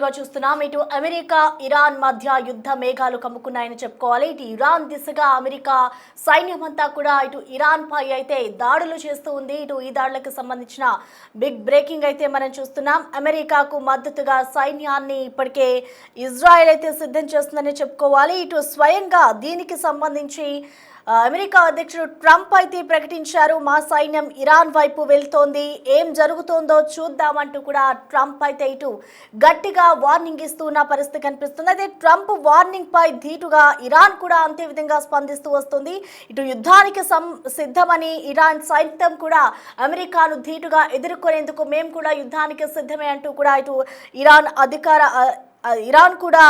గా చూస్తున్నాం. ఇటు అమెరికా ఇరాన్ మధ్య యుద్ధ మేఘాలు కమ్ముకున్నాయని చెప్పుకోవాలి. ఇటు ఇరాన్ దిశగా అమెరికా సైన్యం అంతా కూడా ఇటు ఇరాన్ పై అయితే దాడులు చేస్తూ ఉంది. ఇటు ఈ దాడులకు సంబంధించిన బిగ్ బ్రేకింగ్ అయితే మనం చూస్తున్నాం. అమెరికాకు మద్దతుగా సైన్యాన్ని ఇప్పటికే ఇజ్రాయెల్ అయితే సిద్ధం చేస్తుందని చెప్పుకోవాలి. ఇటు స్వయంగా దీనికి సంబంధించి అమెరికా అధ్యక్షుడు ట్రంప్ అయితే ప్రకటించారు, మా సైన్యం ఇరాన్ వైపు వెళ్తోంది, ఏం జరుగుతోందో చూద్దామంటూ కూడా ట్రంప్ అయితే ఇటు గట్టిగా వార్నింగ్ ఇస్తున్న పరిస్థితి కనిపిస్తుంది. అయితే ట్రంప్ వార్నింగ్ పై ధీటుగా ఇరాన్ కూడా అంతే విధంగా స్పందిస్తూ వస్తుంది. ఇటు యుద్ధానికి సిద్ధమని ఇరాన్ సైతం కూడా అమెరికాను ధీటుగా ఎదుర్కొనేందుకు మేము కూడా యుద్ధానికి సిద్ధమే అంటూ కూడా ఇటు ఇరాన్ కూడా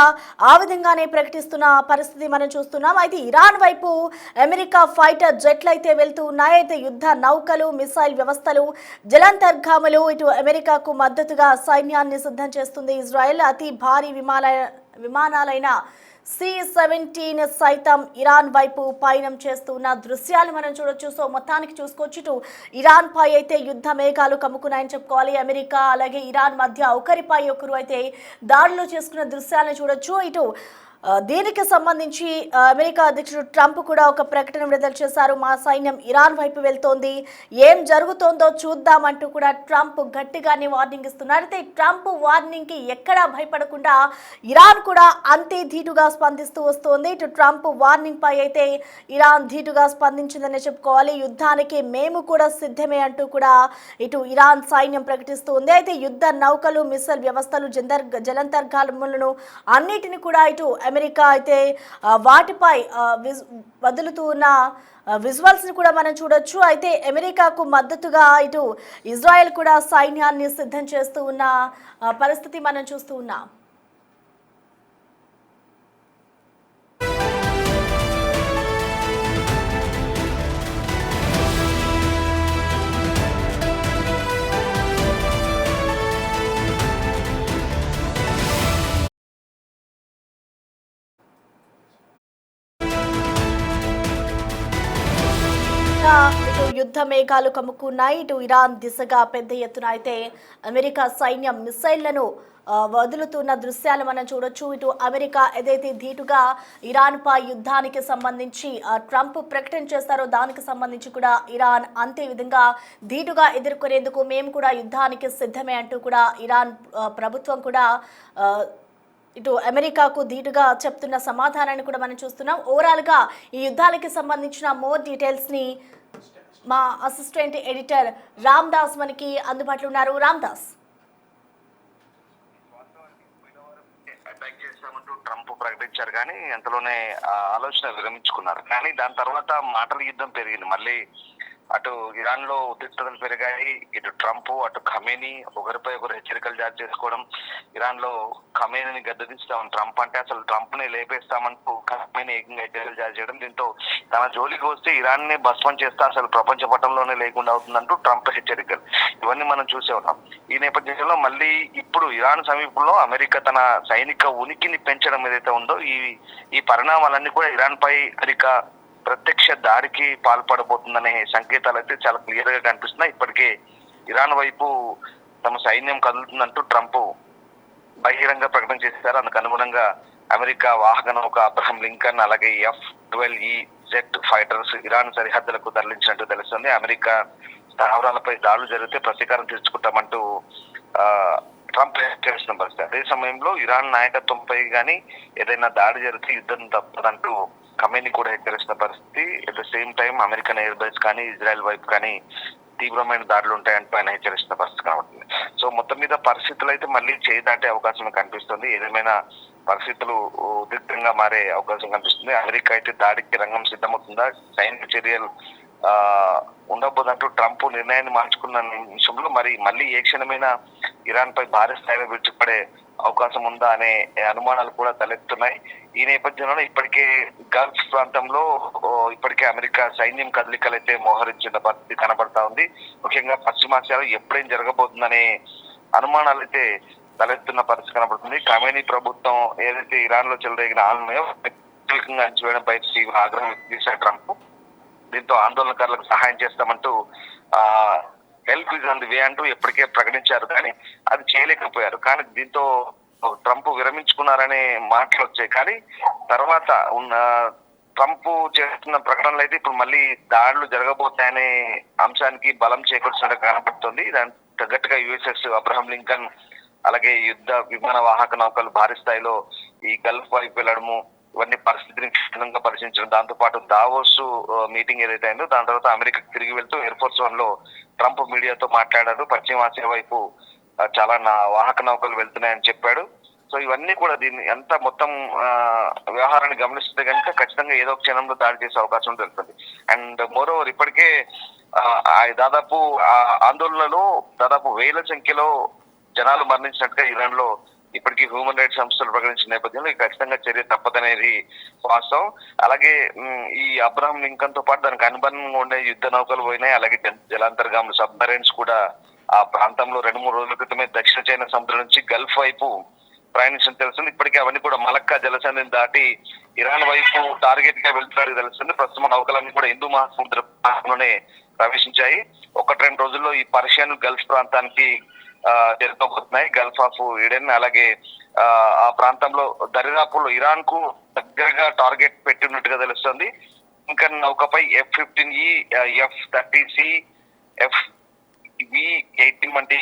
ఆ విధంగానే ప్రకటిస్తున్న పరిస్థితి మనం చూస్తున్నాం. అయితే ఇరాన్ వైపు అమెరికా ఫైటర్ జెట్లు అయితే వెళ్తూ ఉన్నాయి. అయితే యుద్ధ నౌకలు, మిసైల్ వ్యవస్థలు, జలాంతర్గాములు ఇటు అమెరికాకు మద్దతుగా సైన్యాన్ని సిద్ధం చేస్తుంది ఇజ్రాయెల్. అతి భారీ విమానాలైన C-17 సైతం ఇరాన్ వైపు పయనం చేస్తున్న దృశ్యాలు మనం చూడొచ్చు. సో మొత్తానికి చూసుకోవచ్చు, ఇటు ఇరాన్ పై అయితే యుద్ధ మేఘాలు కమ్ముకున్నాయని చెప్పుకోవాలి. అమెరికా అలాగే ఇరాన్ మధ్య ఒకరిపై ఒకరు అయితే దాడులు చేసుకున్న దృశ్యాలను చూడొచ్చు. ఇటు దీనికి సంబంధించి అమెరికా అధ్యక్షుడు ట్రంప్ కూడా ఒక ప్రకటన విడుదల చేశారు, మా సైన్యం ఇరాన్ వైపు వెళ్తోంది, ఏం జరుగుతోందో చూద్దామంటూ కూడా ట్రంప్ గట్టిగానే వార్నింగ్ ఇస్తున్నారు. అయితే ట్రంప్ వార్నింగ్కి ఎక్కడా భయపడకుండా ఇరాన్ కూడా అంతే ధీటుగా స్పందిస్తూ వస్తోంది. ఇటు ట్రంప్ వార్నింగ్ పై అయితే ఇరాన్ ధీటుగా స్పందించిందని చెప్పుకోవాలి. యుద్ధానికి మేము కూడా సిద్ధమే అంటూ కూడా ఇటు ఇరాన్ సైన్యం ప్రకటిస్తుంది. అయితే యుద్ధ నౌకలు, మిసైల్ వ్యవస్థలు, జలాంతర్గాములను అన్నిటిని కూడా ఇటు అమెరికా అయితే వాటిపై వదులుతూ ఉన్న విజువల్స్ని కూడా మనం చూడొచ్చు. అయితే అమెరికాకు మద్దతుగా ఇటు ఇజ్రాయెల్ కూడా సైన్యాన్ని సిద్ధం చేస్తూ ఉన్న పరిస్థితి మనం చూస్తూ ఉన్నాం. ఇటు యుద్ధ మేఘాలు కమ్ముకున్నాయి. ఇటు ఇరాన్ దిశగా పెద్ద ఎత్తున అయితే అమెరికా సైన్యం మిసైళ్లను వదులుతున్న దృశ్యాలు మనం చూడొచ్చు. ఇటు అమెరికా ఏదైతే ధీటుగా ఇరాన్ పై యుద్ధానికి సంబంధించి ట్రంప్ ప్రకటన చేస్తారో దానికి సంబంధించి కూడా ఇరాన్ అంతే విధంగా ధీటుగా ఎదుర్కొనేందుకు మేము కూడా యుద్ధానికి సిద్ధమే అంటూ కూడా ఇరాన్ ప్రభుత్వం కూడా ఇటు అమెరికాకు ధీటుగా చెప్తున్న సమాధానాన్ని కూడా మనం చూస్తున్నాం. ఓవరాల్గా ఈ యుద్ధానికి సంబంధించిన మోర్ డీటెయిల్స్ని మా అసిస్టెంట్ ఎడిటర్ రామ్ దాస్ మనకి అందుబాటులో ఉన్నారు. రామ్ దాస్, ట్రంప్ ప్రకటించారు కానీ అంతలోనే ఆలోచన విరమించుకున్నారు. కానీ దాని తర్వాత మాటల యుద్ధం పెరిగింది. మళ్ళీ అటు ఇరాన్ లో ఉద్రిక్తతలు పెరిగాయి. ఇటు ట్రంప్, అటు ఖమేనీ ఒకరిపై ఒకరు హెచ్చరికలు జారీ చేసుకోవడం, ఇరాన్ లో ఖమేనీని గద్దెదిస్తాం, ట్రంప్ అంటే అసలు ట్రంప్ ని లేపేస్తామంటూ ఖమేనీ ఏకంగా హెచ్చరికలు జారీ చేయడం, దీంతో తన జోలికి వస్తే ఇరాన్ ని భస్మం చేస్తా అసలు ప్రపంచ పటంలోనే లేకుండా అవుతుందంటూ ట్రంప్ హెచ్చరికలు, ఇవన్నీ మనం చూసే ఉన్నాం. ఈ నేపథ్యంలో మళ్ళీ ఇప్పుడు ఇరాన్ సమీపంలో అమెరికా తన సైనిక ఉనికిని పెంచడం ఏదైతే ఉందో ఈ పరిణామాలన్నీ కూడా ఇరాన్ పై అమెరికా ప్రత్యక్ష దాడికి పాల్పడబోతుందనే సంకేతాలు అయితే చాలా క్లియర్ గా కనిపిస్తున్నాయి. ఇప్పటికే ఇరాన్ వైపు తమ సైన్యం కదులుతుందంటూ ట్రంప్ బహిరంగ ప్రకటన చేశారు. అందుకు అనుగుణంగా అమెరికా వాహక నౌక అబ్రహం లింకన్ అలాగే F-12E జెట్ ఫైటర్స్ ఇరాన్ సరిహద్దులకు తరలించినట్టు తెలుస్తుంది. అమెరికా స్థావరాలపై దాడులు జరిగితే ప్రతీకారం తీర్చుకుంటామంటూ ట్రంప్ హెచ్చరిస్తున్న పరిస్థితి. అదే సమయంలో ఇరాన్ నాయకత్వంపై కానీ ఏదైనా దాడి జరిగితే యుద్ధం తప్పదంటూ ఖమేనీ కూడా హెచ్చరిస్తున్న పరిస్థితి. At the same time American air base కానీ ఇజ్రాయెల్ వైపు కానీ తీవ్రమైన దాడులు ఉంటాయంటూ ఆయన హెచ్చరిస్తున్న పరిస్థితి కనబడుతుంది. సో మొత్తం మీద పరిస్థితులు అయితే మళ్ళీ చేయి దాటే అవకాశం కనిపిస్తుంది. ఏదేమైనా పరిస్థితులు ఉద్రిక్తంగా మారే అవకాశం కనిపిస్తుంది. అమెరికా అయితే దాడికి రంగం సిద్ధమవుతుందా, సైనిక చర్యలు ఉండబోదంటూ ట్రంప్ నిర్ణయాన్ని మార్చుకున్న నిమిషంలో మళ్ళీ ఏ క్షణమైనా ఇరాన్ పై భారీ స్థాయిలో విరుచుకుపడే అవకాశం ఉందా అనే అనుమానాలు కూడా తలెత్తున్నాయి. ఈ నేపథ్యంలో ఇప్పటికే గల్ఫ్ ప్రాంతంలో ఇప్పటికే అమెరికా సైన్యం కదలికలు అయితే మోహరించిన పరిస్థితి కనబడతా ఉంది. ముఖ్యంగా పశ్చిమాసియాలో ఎప్పుడేం జరగబోతుందనే అనుమానాలు అయితే తలెత్తున్న పరిస్థితి కనబడుతుంది. ఖమేనీ ప్రభుత్వం ఏదైతే ఇరాన్ లో చెలరేగిన ఆనందమో అంచివేయడంపై తీవ్ర ఆగ్రహం వ్యక్తం చేశారు ట్రంప్. దీంతో ఆందోళనకారులకు సహాయం చేస్తామంటూ help is on the way అంటూ ఎప్పటికే ప్రకటించారు, కానీ అది చేయలేకపోయారు. కానీ దీంతో ట్రంప్ విరమించుకున్నారనే మాటలు వచ్చాయి. కానీ తర్వాత ఉన్న ట్రంప్ చేస్తున్న ప్రకటనలు అయితే ఇప్పుడు మళ్ళీ దాడులు జరగబోతాయనే అంశానికి బలం చేకూర్చినట్టు కనబడుతుంది. దానికి తగ్గట్టుగా యుఎస్ఎస్ అబ్రహం లింకన్ అలాగే యుద్ధ విమాన వాహక నౌకలు భారీ స్థాయిలో ఈ గల్ఫ్ వైపు వెళ్లడము, ఇవన్నీ పరిస్థితిని క్షుణ్ణంగా పరిశీలించడం, దాంతో పాటు దావోస్ మీటింగ్ ఏదైతే అయిందో దాని తర్వాత అమెరికాకి తిరిగి వెళ్తూ ఎయిర్ ఫోర్స్ 1 లో ట్రంప్ మీడియాతో మాట్లాడారు. పశ్చిమాసియా వైపు చాలా వాహక నౌకలు వెళ్తున్నాయని చెప్పాడు. సో ఇవన్నీ కూడా దీన్ని ఎంత మొత్తం వ్యవహారాన్ని గమనిస్తే కనుక ఖచ్చితంగా ఏదో ఒక క్షణంలో దాడి చేసే అవకాశం తెలుస్తుంది. అండ్ మోర్ ఓవర్ ఇప్పటికే దాదాపు ఆందోళనలో దాదాపు వేల సంఖ్యలో జనాలు మరణించినట్టుగా ఇరాన్ లో ఇప్పటికీ హ్యూమన్ రైట్స్ సంస్థలు ప్రకటించిన నేపథ్యంలో ఖచ్చితంగా చర్య తప్పదనేది వాస్తవం. అలాగే ఈ అబ్రహం లింకన్ తో పాటు దానికి అనుబంధంగా ఉండే యుద్ధ నౌకలు పోయినాయి. అలాగే జలాంతర్గాములు సబ్మరైన్స్ కూడా ఆ ప్రాంతంలో 2-3 రోజుల క్రితమే దక్షిణ చైనా సముద్రం నుంచి గల్ఫ్ వైపు ప్రయాణించడం తెలుస్తుంది. ఇప్పటికే అవన్నీ కూడా మలక్కా జలసంధిని దాటి ఇరాన్ వైపు టార్గెట్ గా వెళ్తున్నట్టు తెలుస్తుంది. ప్రస్తుతం నౌకలన్నీ కూడా హిందూ మహాసముద్ర ప్రాంతంలోనే ప్రవేశించాయి. 1-2 రోజుల్లో ఈ పర్షియన్ గల్ఫ్ ప్రాంతానికి చేరుకోబోతున్నాయి. గల్ఫ్ ఆఫ్ ఈడెన్ అలాగే ఆ ప్రాంతంలో దరిదాపుల్లో ఇరాన్ కు దగ్గరగా టార్గెట్ పెట్టినట్టుగా తెలుస్తుంది. ఇంకా నౌకపై F-15E, F-30C, F-V-18 వంటి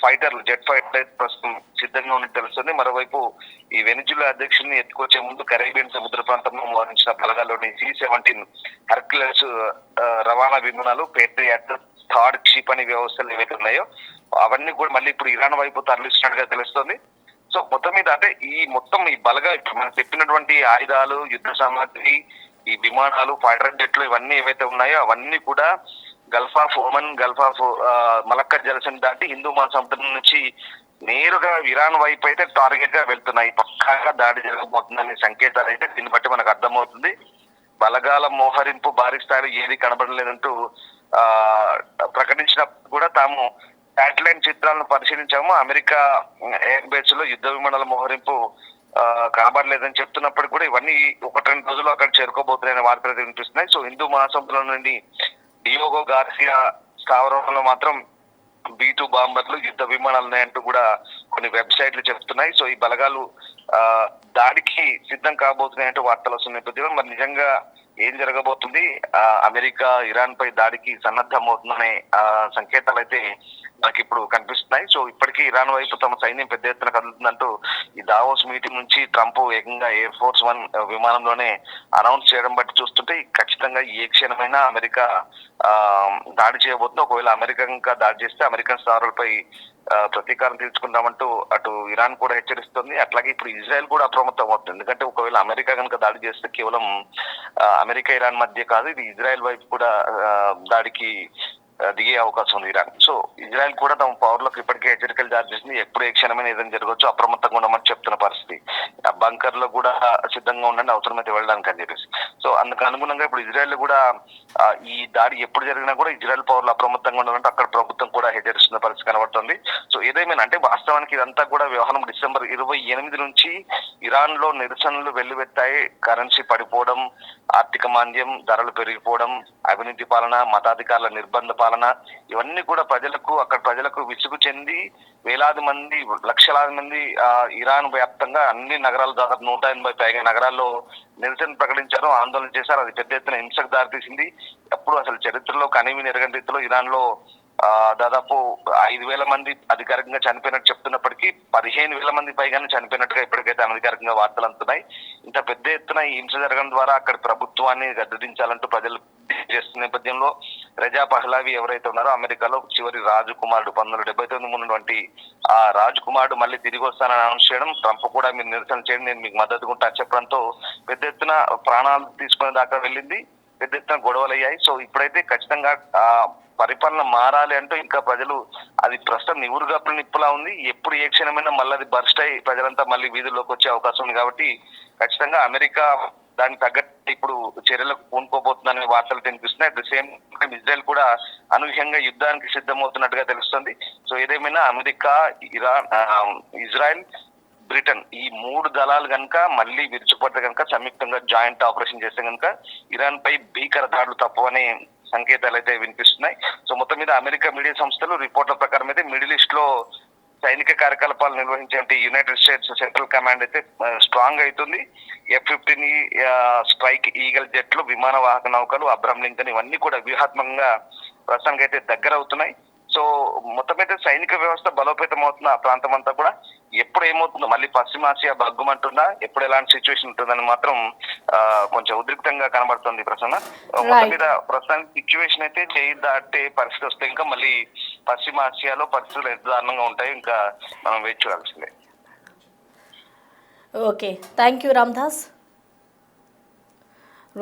ఫైటర్లు, జెట్ ఫైటర్ ప్రస్తుతం సిద్ధంగా ఉన్నట్టు తెలుస్తుంది. మరోవైపు ఈ వెనిజులా అధ్యక్షుడిని ఎత్తుకొచ్చే ముందు కరేబియన్ సముద్ర ప్రాంతంలో మోహరించిన బలగాల్లోని C-17 హెర్క్యులస్ రవాణా విమానాలు, పేట్రియాట్, థర్డ్ క్షిపణి వ్యవస్థలు ఏవైతే ఉన్నాయో అవన్నీ కూడా మళ్ళీ ఇప్పుడు ఇరాన్ వైపు తరలిస్తున్నట్టుగా తెలుస్తుంది. సో మొత్తం మీద అంటే ఈ బలగా ఇప్పుడు మనం చెప్పినటువంటి ఆయుధాలు, యుద్ధ సామాగ్రి, ఈ విమానాలు, ఫైటర్ జెట్లు ఇవన్నీ ఏవైతే ఉన్నాయో అవన్నీ కూడా Gulf of Oman, Gulf of Malacca జలసంధి దాటి హిందూ మహాసముద్రం నుంచి నేరుగా ఇరాన్ వైపు అయితే టార్గెట్ గా వెళ్తున్నాయి. పక్కాగా దాడి జరగబోతుందనే సంకేతాలు అయితే దీన్ని బట్టి మనకు అర్థమవుతుంది. బలగాల మోహరింపు భారీ స్థాయిలో ఏది కనబడలేదంటూ ప్రకటించినప్పుడు కూడా తాము శాటిలైట్ చిత్రాలను పరిశీలించాము, అమెరికా ఎయిర్ బేస్ లో యుద్ధ విమానాల మోహరింపు కనబడలేదని చెప్తున్నప్పుడు కూడా ఇవన్నీ 1-2 రోజులు అక్కడ చేరుకోబోతున్నాయనే వార్తలు వినిపిస్తున్నాయి. సో హిందూ మహాసముద్రం నుండి డియోగో గార్సియా స్థావరంలో మాత్రం B-2 బాంబర్లు, యుద్ధ విమానాలు ఉన్నాయంటూ కూడా కొన్ని వెబ్సైట్లు చెప్తున్నాయి. సో ఈ బలగాలు దాడికి సిద్ధం కాబోతున్నాయంటూ వార్తలు వస్తున్న నేపథ్యంలో మరి నిజంగా ఏం జరగబోతుంది, అమెరికా ఇరాన్ పై దాడికి సన్నద్ధం అవుతుందనే సంకేతాలు అయితే మనకి ఇప్పుడు కనిపిస్తున్నాయి. సో ఇప్పటికీ ఇరాన్ వైపు తమ సైన్యం పెద్ద ఎత్తున కదులుతుందంటూ ఈ దావోస్ మీటింగ్ నుంచి ట్రంప్ ఏకంగా ఎయిర్ ఫోర్స్ 1 విమానంలోనే అనౌన్స్ చేయడం బట్టి చూస్తుంటే ఖచ్చితంగా ఏ క్షణమైనా అమెరికా దాడి చేయబోతుంది. ఒకవేళ అమెరికా ఇంకా దాడి చేస్తే అమెరికన్ స్థావరాలపై ప్రతీకారం తీర్చుకుందామంటూ అటు ఇరాన్ కూడా హెచ్చరిస్తుంది. అట్లాగే ఇప్పుడు ఇజ్రాయెల్ కూడా అప్రమత్తం అవుతుంది. ఎందుకంటే ఒకవేళ అమెరికా కనుక దాడి చేస్తే కేవలం అమెరికా ఇరాన్ మధ్య కాదు, ఇది ఇజ్రాయెల్ వైపు కూడా దాడికి దిగే అవకాశం ఉంది ఇరాన్. సో ఇజ్రాయెల్ కూడా తమ పౌరులకు ఇప్పటికే హెచ్చరికలు జారీ చేసింది. ఎప్పుడు ఏ క్షణమైన ఏదైనా జరగవచ్చు, అప్రమత్తంగా ఉండమని చెప్తున్న పరిస్థితి. బంకర్ లో కూడా సిద్ధంగా ఉండండి అవసరమైతే వెళ్ళడానికి అని చెప్పేసి. సో అందుకు అనుగుణంగా ఇప్పుడు ఇజ్రాయెల్ కూడా ఈ దాడి ఎప్పుడు జరిగినా కూడా ఇజ్రాయెల్ పౌరులు అప్రమత్తంగా ఉండాలంటే అక్కడ ప్రభుత్వం కూడా హెచ్చరిస్తున్న పరిస్థితి కనబడుతుంది. సో ఏదేమైనా అంటే వాస్తవానికి ఇదంతా కూడా వ్యవహారం డిసెంబర్ 28 నుంచి ఇరాన్ లో నిరసనలు వెల్లువెత్తాయి. కరెన్సీ పడిపోవడం, ఆర్థిక మాంద్యం, ధరలు పెరిగిపోవడం, అవినీతి పాలన, మతాధికారుల నిర్బంధ పాలన, ఇవన్నీ కూడా అక్కడ ప్రజలకు విసుగు చెంది వేలాది మంది, లక్షలాది మంది ఇరాన్ వ్యాప్తంగా అన్ని నగరాలు దాదాపు 180 పైగా నగరాల్లో నిరసన ప్రకటించారు, ఆందోళన చేశారు. అది పెద్ద ఎత్తున హింసకు దారితీసింది. అప్పుడు అసలు చరిత్రలో కనీవిని ఎరగని రీతిలో ఇరాన్ లో దాదాపు 5,000 మంది అధికారికంగా చనిపోయినట్టు చెప్తున్నప్పటికీ 15,000 మంది పైగానే చనిపోయినట్టుగా ఇప్పటికైతే అనధికారికంగా వార్తలు అందుతున్నాయి. ఇంత పెద్ద ఎత్తున ఈ హింస జరగడం ద్వారా అక్కడ ప్రభుత్వాన్ని గద్దెదించాలంటూ ప్రజలు చేస్తున్న నేపథ్యంలో రజా పహ్లావి ఎవరైతే ఉన్నారో అమెరికాలో చివరి రాజకుమారుడు 1979 ఉన్నటువంటి ఆ రాజకుమారుడు మళ్ళీ తిరిగి వస్తానని అనౌన్స్ చేయడం, ట్రంప్ కూడా మీరు నిరసన చేయండి నేను మీకు మద్దతుగా ఉంటాను చెప్పడంతో పెద్ద ఎత్తున ప్రాణాలు తీసుకునే దాకా వెళ్ళింది, పెద్ద ఎత్తున గొడవలు అయ్యాయి. సో ఇప్పుడైతే ఖచ్చితంగా పరిపాలన మారాలి అంటూ ఇంకా ప్రజలు అది ప్రస్తుతం నివురుగప్పు నిప్పులా ఉంది. ఎప్పుడు ఏ క్షణమైనా మళ్ళీ అది బర్స్ట్ అయ్యి ప్రజలంతా మళ్ళీ వీధుల్లోకి వచ్చే అవకాశం ఉంది. కాబట్టి ఖచ్చితంగా అమెరికా దానికి తగ్గట్టు ఇప్పుడు చర్యలకు పూనుకోబోతుందనే వార్తలు కనిపిస్తున్నాయి. At the same time Israel కూడా అనూహ్యంగా యుద్ధానికి సిద్ధమవుతున్నట్టుగా తెలుస్తుంది. సో ఏదేమైనా అమెరికా, ఇరాన్, ఇజ్రాయెల్, బ్రిటన్ ఈ 3 దళాలు కనుక మళ్ళీ విరుచుపడితే కనుక సంయుక్తంగా జాయింట్ ఆపరేషన్ చేస్తే కనుక ఇరాన్ పై భీకర దాడులు తప్పవనే సంకేతాలు అయితే వినిపిస్తున్నాయి. సో మొత్తం మీద అమెరికా మీడియా సంస్థలు రిపోర్ట్ల ప్రకారం అయితే మిడిల్ ఈస్ట్ లో సైనిక కార్యకలాపాలు నిర్వహించే యునైటెడ్ స్టేట్స్ సెంట్రల్ కమాండ్ అయితే స్ట్రాంగ్ అవుతుంది. F-15 స్ట్రైక్ ఈగల్ జెట్లు, విమాన వాహక నౌకలు, అబ్రహం లింకన్ ఇవన్నీ కూడా వ్యూహాత్మకంగా ప్రస్తుతానికి అయితే దగ్గర అవుతున్నాయి. సో మొత్తం అయితే సైనిక వ్యవస్థ బలోపేతం అవుతున్న ఆ ప్రాంతం అంతా కూడా ఎప్పుడు ఏమవుతుందో, మళ్ళీ పశ్చిమాసియా బగ్గుమంటుందా, ఎప్పుడు ఎలాంటి సిచ్యువేషన్ ఉంటుందని మాత్రం కొంచెం ఉద్రిక్తంగా కనబడుతుంది ప్రసన్న. మొత్తం మీద ప్రస్తుతానికి సిచ్యువేషన్ అయితే చేయి దాటే పరిస్థితి వస్తే ఇంకా మళ్ళీ పశ్చిమాసియాలో పరిస్థితులు ఎంత దారుణంగా ఉంటాయి, ఇంకా మనం వేచి చూడాల్సిందే. Okay, thank you Ramdas.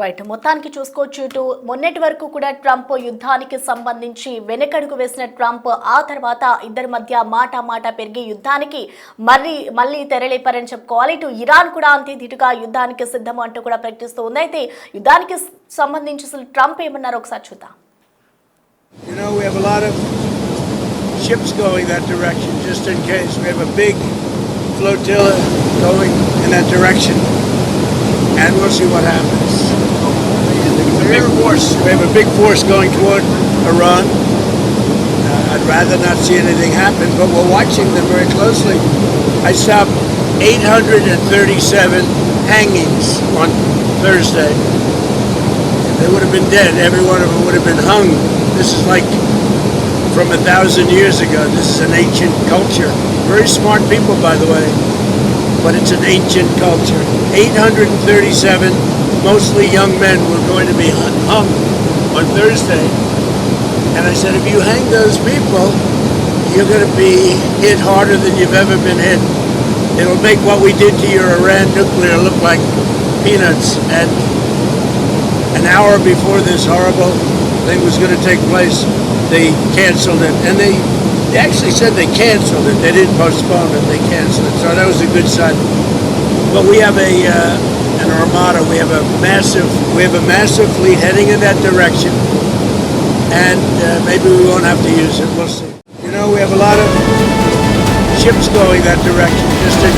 Right, మొత్తానికి చూసుకోవచ్చు, ఇటు మొన్నటి వరకు కూడా ట్రంప్ యుద్ధానికి సంబంధించి వెనకడుగు వేసిన ట్రంప్ ఆ తర్వాత ఇద్దరి మధ్య మాట పెరిగి యుద్ధానికి మళ్ళీ తెరలేపారని చెప్పుకోవాలి. ఇటు ఇరాన్ కూడా అంతే ధీటుగా యుద్ధానికి సిద్ధం అంటూ కూడా ప్రకటిస్తూ ఉంది. అయితే యుద్ధానికి సంబంధించి అసలు ట్రంప్ ఏమన్నారో ఒకసారి చూద్దాం. You know, we have a lot of ships going that direction, just in case. We have a big flotilla going in that direction, and we'll see what happens. We have a big force going toward Iran. I'd rather not see anything happen, but we're watching them very closely. I saw 837 hangings on Thursday. They would have been dead. Every one of them would have been hung. This is like from 1,000 years ago. This is an ancient culture. Very smart people, by the way, but it's an ancient culture. 837, mostly young men, were going to be hung on Thursday. And I said, if you hang those people, you're going to be hit harder than you've ever been hit. It'll make what we did to your Iran nuclear look like peanuts. And an hour before this horrible thing was going to take place, they canceled it. And they actually said they canceled it. They didn't postpone it. They canceled it. So that was a good sign. But we have an armada. We have a massive fleet heading in that direction. And maybe we won't have to use it. We'll see. You know, we have a lot of ships going that direction. Just in